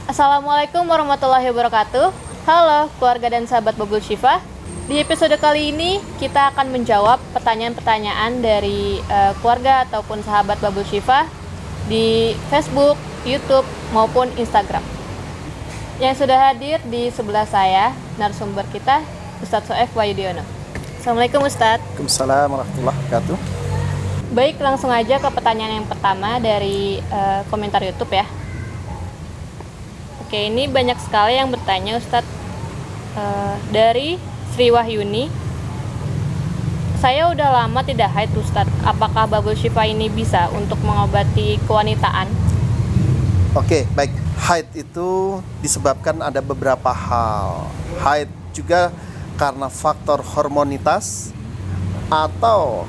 Assalamualaikum warahmatullahi wabarakatuh. Halo keluarga dan sahabat Bubble Shifa. Di episode kali ini kita akan menjawab pertanyaan-pertanyaan dari keluarga ataupun sahabat Bubble Shifa di Facebook, YouTube maupun Instagram. Yang sudah hadir di sebelah saya narasumber kita Ustadz Soef Wahyudiono. Assalamualaikum Ustadz. Waalaikumsalam warahmatullahi wabarakatuh. Baik, langsung aja ke pertanyaan yang pertama dari komentar YouTube ya. Oke, ini banyak sekali yang bertanya Ustadz. Dari Sri Wahyuni, saya udah lama tidak haid Ustadz. Apakah Bubble Shifa ini bisa untuk mengobati kewanitaan? Oke, baik. Haid itu disebabkan ada beberapa hal. Haid juga karena faktor hormonitas, atau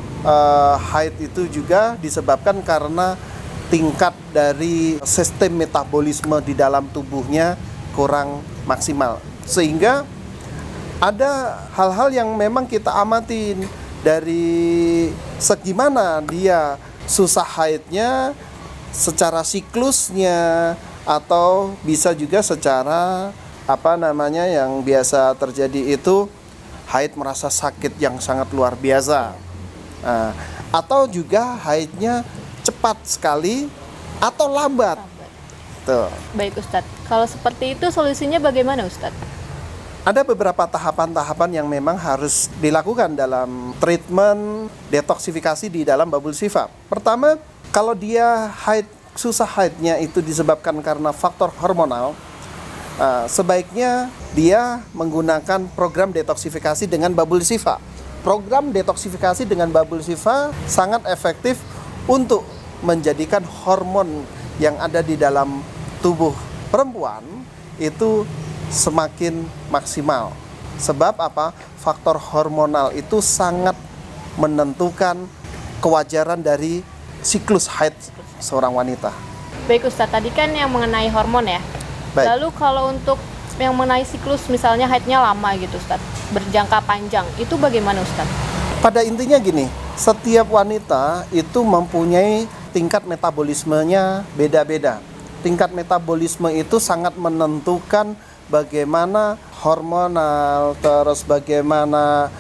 haid itu juga disebabkan karena tingkat dari sistem metabolisme di dalam tubuhnya kurang maksimal, sehingga ada hal-hal yang memang kita amatin dari segi mana dia susah haidnya, secara siklusnya, atau bisa juga secara yang biasa terjadi itu haid merasa sakit yang sangat luar biasa, atau juga haidnya cepat sekali atau lambat. Tuh. Baik Ustadz, kalau seperti itu solusinya bagaimana Ustadz? Ada beberapa tahapan-tahapan yang memang harus dilakukan dalam treatment detoksifikasi di dalam Bubble Shifa. Pertama, kalau dia susah haidnya itu disebabkan karena faktor hormonal, sebaiknya dia menggunakan program detoksifikasi dengan Bubble Shifa. Program detoksifikasi dengan Bubble Shifa sangat efektif untuk menjadikan hormon yang ada di dalam tubuh perempuan itu semakin maksimal. Sebab apa? Faktor hormonal itu sangat menentukan kewajaran dari siklus haid seorang wanita. Baik Ustadz, tadi kan yang mengenai hormon ya. Baik. Lalu kalau untuk yang mengenai siklus, misalnya haidnya lama gitu Ustadz, berjangka panjang, itu bagaimana Ustadz? Pada intinya gini, setiap wanita itu mempunyai tingkat metabolismenya beda-beda. Tingkat metabolisme itu sangat menentukan bagaimana hormonal, terus bagaimana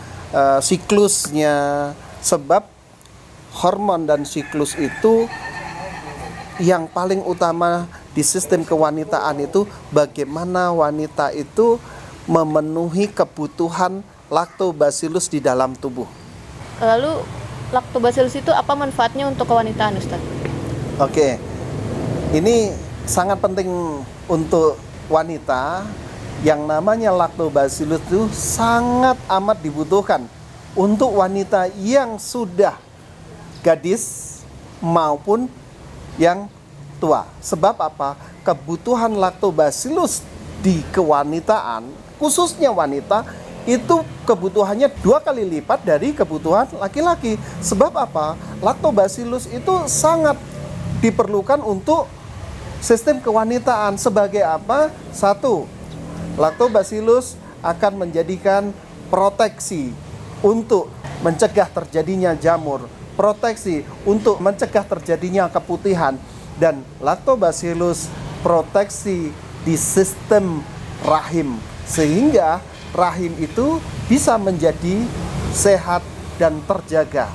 siklusnya. Sebab hormon dan siklus itu yang paling utama di sistem kewanitaan itu bagaimana wanita itu memenuhi kebutuhan lactobacillus di dalam tubuh. Lalu lactobacillus itu apa manfaatnya untuk kewanitaan Ustadz? Oke, ini sangat penting untuk wanita. Yang namanya lactobacillus itu sangat amat dibutuhkan untuk wanita yang sudah gadis maupun yang tua. Sebab apa? Kebutuhan lactobacillus di kewanitaan, khususnya wanita, itu kebutuhannya 2 kali lipat dari kebutuhan laki-laki. Sebab apa? Lactobacillus itu sangat diperlukan untuk sistem kewanitaan. Sebagai apa? 1. Lactobacillus akan menjadikan proteksi untuk mencegah terjadinya jamur, proteksi untuk mencegah terjadinya keputihan, dan lactobacillus proteksi di sistem rahim, sehingga rahim itu bisa menjadi sehat dan terjaga.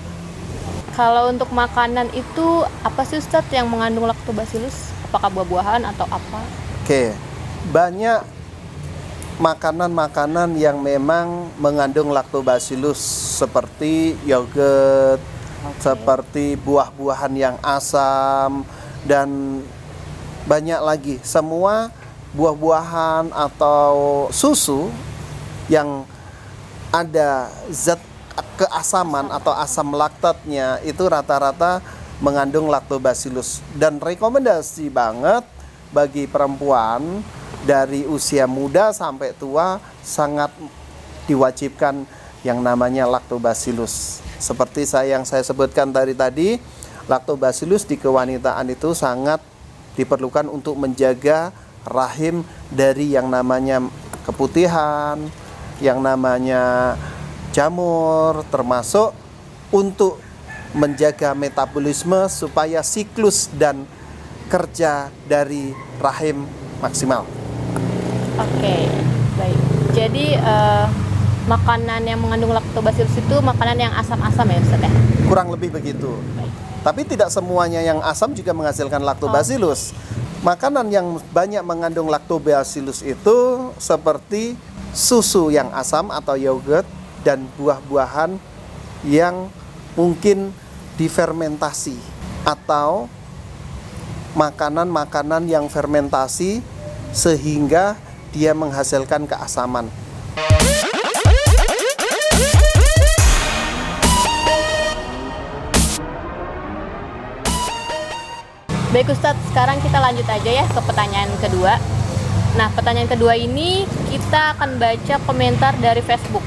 Kalau untuk makanan itu apa sih Ustadz yang mengandung lactobacillus? Apakah buah-buahan atau apa? Oke, banyak makanan-makanan yang memang mengandung lactobacillus seperti yogurt, seperti buah-buahan yang asam, dan banyak lagi. Semua buah-buahan atau susu yang ada zat keasaman atau asam laktatnya itu rata-rata mengandung lactobacillus. Dan rekomendasi banget bagi perempuan dari usia muda sampai tua sangat diwajibkan yang namanya lactobacillus. Seperti yang saya sebutkan tadi, lactobacillus di kewanitaan itu sangat diperlukan untuk menjaga rahim dari yang namanya keputihan, yang namanya jamur, termasuk untuk menjaga metabolisme supaya siklus dan kerja dari rahim maksimal. Oke, baik. Jadi makanan yang mengandung lactobacillus itu makanan yang asam-asam ya Ustaz ya? Kurang lebih begitu. Baik. Tapi tidak semuanya yang asam juga menghasilkan lactobacillus. Makanan yang banyak mengandung lactobacillus itu seperti susu yang asam atau yogurt dan buah-buahan yang mungkin difermentasi atau makanan-makanan yang fermentasi sehingga dia menghasilkan keasaman. Baik Ustadz, sekarang kita lanjut aja ya ke pertanyaan kedua. Nah, pertanyaan kedua ini kita akan baca komentar dari Facebook.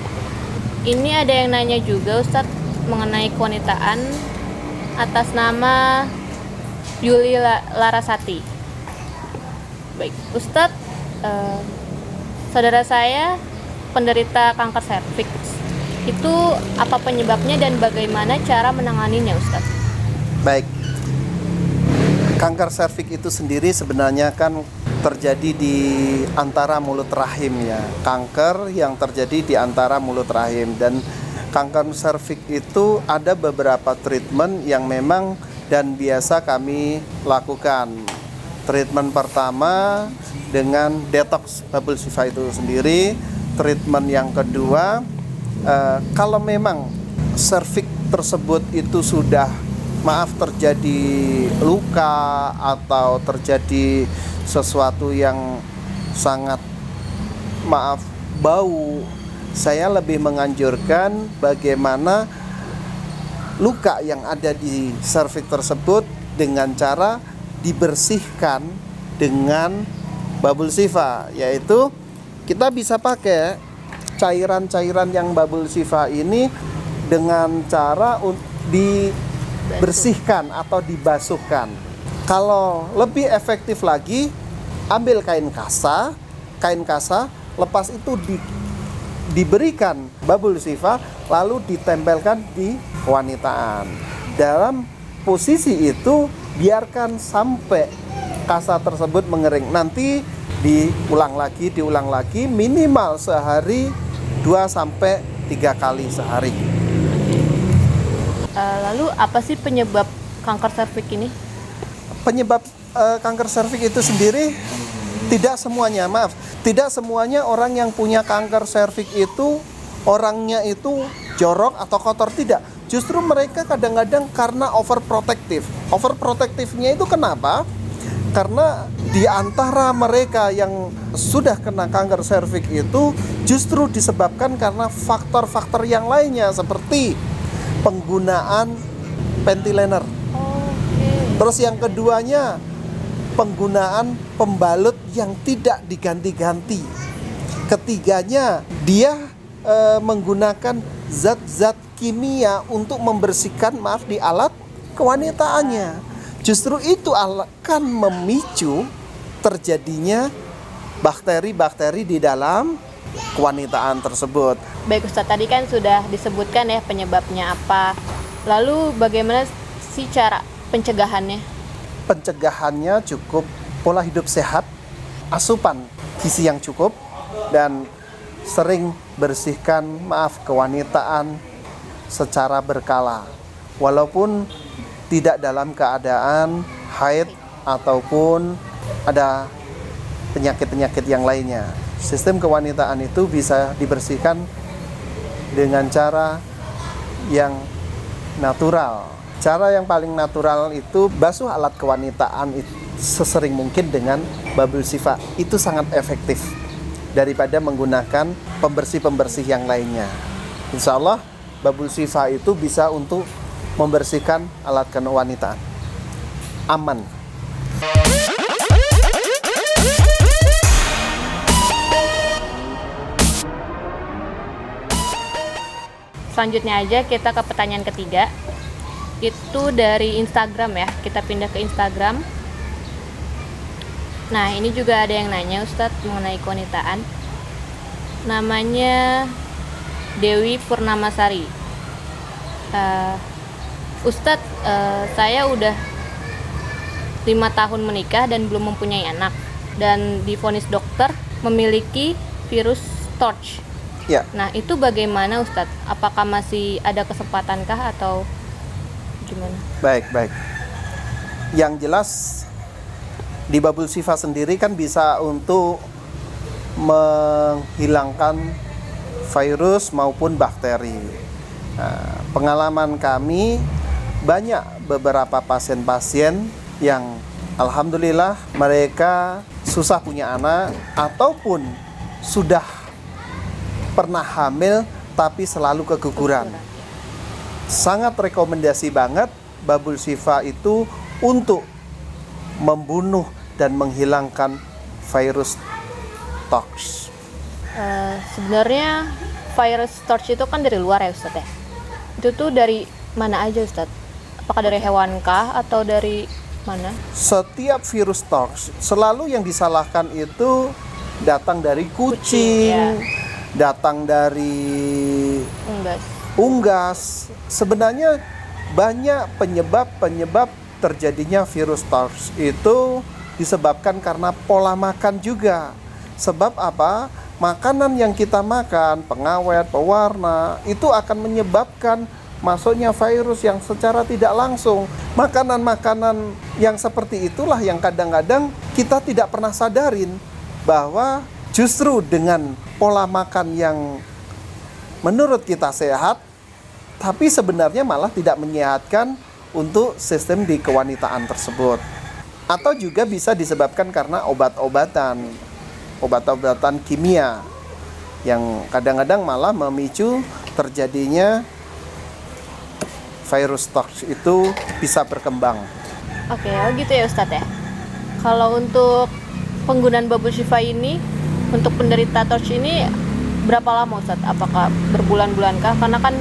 Ini ada yang nanya juga Ustadz mengenai kewanitaan atas nama Yuli Larasati. Baik, Ustadz, saudara saya penderita kanker serviks. Itu apa penyebabnya dan bagaimana cara menanganinya Ustadz? Baik, kanker serviks itu sendiri sebenarnya kan terjadi di antara mulut rahim ya. Kanker yang terjadi di antara mulut rahim, dan kanker serviks itu ada beberapa treatment yang memang dan biasa kami lakukan. Treatment pertama dengan detox bubble sifa itu sendiri. Treatment yang kedua, kalau memang serviks tersebut itu sudah terjadi luka atau terjadi sesuatu yang sangat bau, saya lebih menganjurkan bagaimana luka yang ada di serviks tersebut dengan cara dibersihkan dengan bubble sifa, yaitu kita bisa pakai cairan-cairan yang bubble sifa ini dengan cara dibersihkan atau dibasuhkan. Kalau lebih efektif lagi, ambil kain kasa, lepas itu diberikan bubble sifa, lalu ditempelkan di kewanitaan. Dalam posisi itu biarkan sampai kasa tersebut mengering. Nanti diulang lagi minimal sehari 2-3 kali sehari. Lalu apa sih penyebab kanker serviks ini? Penyebab kanker serviks itu sendiri tidak semuanya orang yang punya kanker serviks itu orangnya itu jorok atau kotor, tidak. Justru mereka kadang-kadang karena overprotective-nya itu kenapa? Karena di antara mereka yang sudah kena kanker serviks itu justru disebabkan karena faktor-faktor yang lainnya seperti penggunaan panty liner. Terus yang keduanya, penggunaan pembalut yang tidak diganti-ganti. Ketiganya, dia menggunakan zat-zat kimia untuk membersihkan di alat kewanitaannya. Justru itu akan memicu terjadinya bakteri-bakteri di dalam kewanitaan tersebut. Baik Ustadz, tadi kan sudah disebutkan ya penyebabnya apa. Lalu bagaimana sih cara pencegahannya? Pencegahannya cukup pola hidup sehat, asupan gizi yang cukup, dan sering bersihkan kewanitaan secara berkala. Walaupun tidak dalam keadaan haid ataupun ada penyakit-penyakit yang lainnya. Sistem kewanitaan itu bisa dibersihkan dengan cara yang natural. Cara yang paling natural itu basuh alat kewanitaan sesering mungkin dengan bubble sifa. Itu sangat efektif daripada menggunakan pembersih-pembersih yang lainnya. Insya Allah bubble sifa itu bisa untuk membersihkan alat kewanitaan. Aman. Selanjutnya aja kita ke pertanyaan ketiga. Itu dari Instagram ya. Kita pindah ke Instagram. Nah, ini juga ada yang nanya Ustadz mengenai kewanitaan. Namanya Dewi Purnamasari. Ustadz, saya udah 5 tahun menikah dan belum mempunyai anak. dan divonis dokter memiliki virus TORCH. Ya. Nah, itu bagaimana Ustadz? Apakah masih ada kesempatankah atau gimana? Baik. Yang jelas di Bubble Shifa sendiri kan bisa untuk menghilangkan virus maupun bakteri. Nah, pengalaman kami banyak beberapa pasien-pasien yang alhamdulillah mereka susah punya anak ataupun sudah pernah hamil tapi selalu keguguran. Sangat rekomendasi banget Bubble Shifa itu untuk membunuh dan menghilangkan virus TORCH. Sebenarnya virus TORCH itu kan dari luar ya Ustadz ya? Itu tuh dari mana aja Ustadz? Apakah dari hewan kah atau dari mana? Setiap virus TORCH selalu yang disalahkan itu datang dari kucing, ya. Datang dari unggas. Sebenarnya banyak penyebab terjadinya virus TORCH itu disebabkan karena pola makan juga. Sebab apa? Makanan yang kita makan, pengawet, pewarna, itu akan menyebabkan masuknya virus yang secara tidak langsung. Makanan-makanan yang seperti itulah yang kadang-kadang kita tidak pernah sadarin bahwa justru dengan pola makan yang menurut kita sehat, tapi sebenarnya malah tidak menyehatkan untuk sistem di kewanitaan tersebut. Atau juga bisa disebabkan karena obat-obatan kimia yang kadang-kadang malah memicu terjadinya virus TORCH itu bisa berkembang. Oke, gitu ya Ustadz ya. Kalau untuk penggunaan Bubble Shifa ini untuk penderita TORCH ini berapa lama Ustadz? Apakah berbulan-bulan kah? Karena kan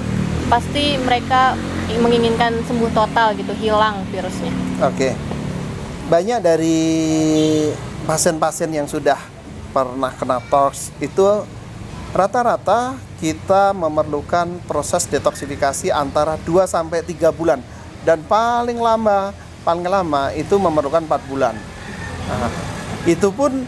pasti mereka menginginkan sembuh total gitu, hilang virusnya. Oke. Banyak dari pasien-pasien yang sudah pernah kena TORCH itu rata-rata kita memerlukan proses detoksifikasi antara 2 sampai 3 bulan dan paling lama itu memerlukan 4 bulan. Nah, itu pun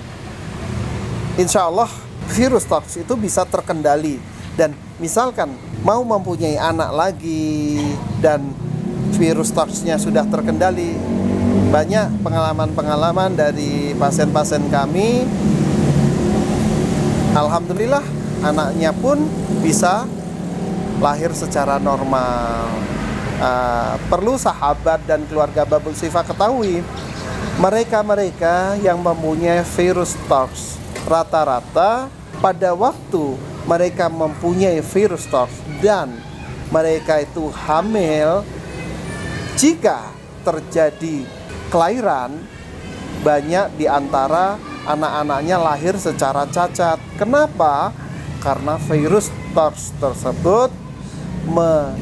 insya Allah virus TORCH itu bisa terkendali. Dan misalkan mau mempunyai anak lagi dan virus TORCH-nya sudah terkendali, banyak pengalaman-pengalaman dari pasien-pasien kami, alhamdulillah anaknya pun bisa lahir secara normal. Perlu sahabat dan keluarga Bubble Shifa ketahui, mereka-mereka yang mempunyai virus TORCH rata-rata pada waktu mereka mempunyai virus TORCH dan mereka itu hamil, jika terjadi kelahiran, banyak di antara anak-anaknya lahir secara cacat. Kenapa? Karena virus TORCH tersebut mengganggu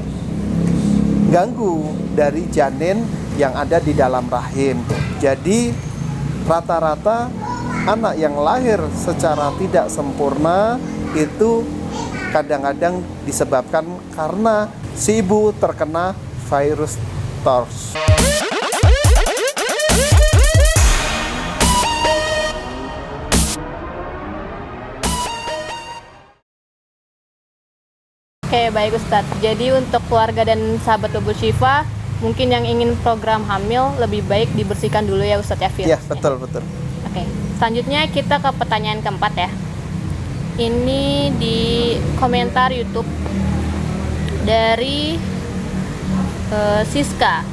dari janin yang ada di dalam rahim. Jadi rata-rata anak yang lahir secara tidak sempurna itu kadang-kadang disebabkan karena si ibu terkena virus TORCH. Oke, baik Ustadz. Jadi untuk keluarga dan sahabat Bubble Shifa, mungkin yang ingin program hamil lebih baik dibersihkan dulu ya Ustadz ya virusnya. Ya, betul. Oke, selanjutnya kita ke pertanyaan keempat ya. Ini di komentar YouTube dari Siska.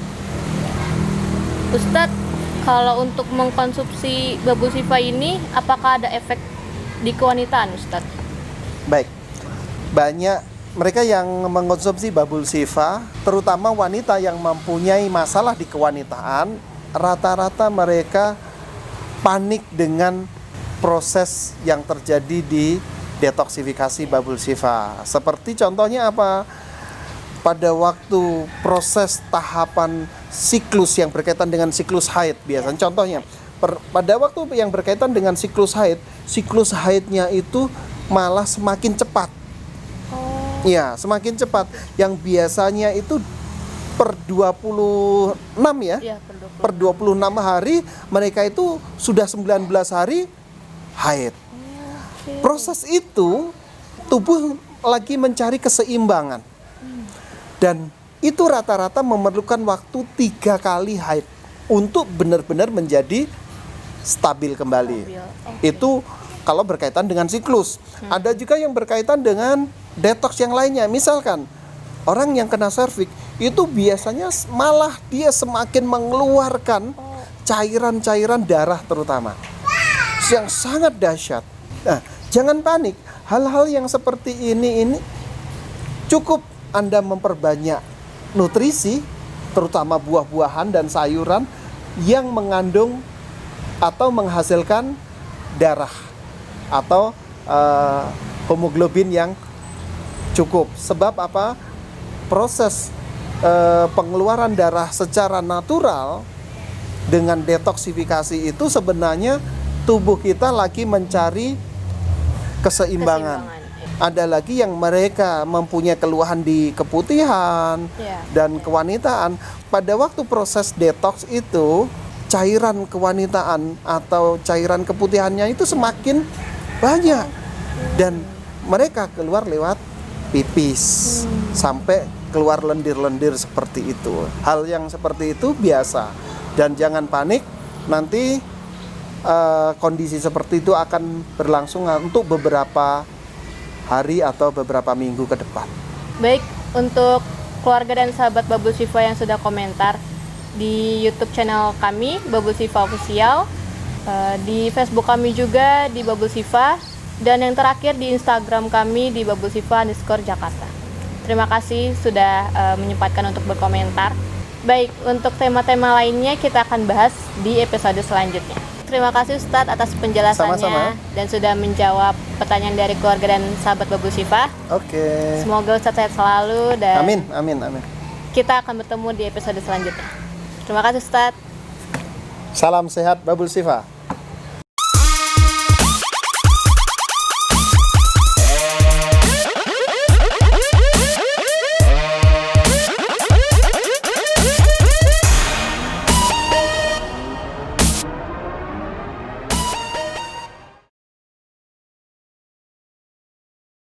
Ustadz, kalau untuk mengkonsumsi Bubble Shifa ini, apakah ada efek di kewanitaan Ustadz? Baik, banyak mereka yang mengkonsumsi Bubble Shifa, terutama wanita yang mempunyai masalah di kewanitaan, rata-rata mereka panik dengan proses yang terjadi di detoksifikasi Bubble Shifa. Seperti contohnya apa? Pada waktu proses tahapan siklus yang berkaitan dengan siklus haid, biasanya contohnya pada waktu yang berkaitan dengan siklus haidnya itu malah semakin cepat. Ya, semakin cepat. Yang biasanya itu per 26 ya. Iya, Per 26 hari mereka itu sudah 19 hari haid. Proses itu tubuh lagi mencari keseimbangan. Dan itu rata-rata memerlukan waktu 3 kali haid untuk benar-benar menjadi stabil kembali. Itu kalau berkaitan dengan siklus. Ada juga yang berkaitan dengan detox yang lainnya. Misalkan orang yang kena serviks itu biasanya malah dia semakin mengeluarkan cairan-cairan darah terutama yang sangat dahsyat. Nah, jangan panik. Hal-hal yang seperti ini cukup Anda memperbanyak nutrisi, terutama buah-buahan dan sayuran yang mengandung atau menghasilkan darah atau hemoglobin yang cukup. Sebab apa? Proses pengeluaran darah secara natural dengan detoksifikasi itu sebenarnya tubuh kita lagi mencari keseimbangan. Ada lagi yang mereka mempunyai keluhan di keputihan dan kewanitaan. Pada waktu proses detox itu, cairan kewanitaan atau cairan keputihannya itu semakin banyak. Dan mereka keluar lewat pipis sampai keluar lendir-lendir seperti itu. Hal yang seperti itu biasa. Dan jangan panik, nanti kondisi seperti itu akan berlangsung untuk beberapa hari atau beberapa minggu ke depan. Baik, untuk keluarga dan sahabat Bubble Shifa yang sudah komentar di YouTube channel kami Bubble Shifa Official, di Facebook kami juga di Bubble Shifa, dan yang terakhir di Instagram kami di Bubble Shifa_Jakarta. Terima kasih sudah menyempatkan untuk berkomentar. Baik, untuk tema-tema lainnya kita akan bahas di episode selanjutnya. Terima kasih Ustadz atas penjelasannya. Sama-sama. Dan sudah menjawab pertanyaan dari keluarga dan sahabat Bubble Shifa. Oke. Semoga Ustadz sehat selalu dan Amin. kita akan bertemu di episode selanjutnya. Terima kasih Ustadz. Salam sehat Bubble Shifa.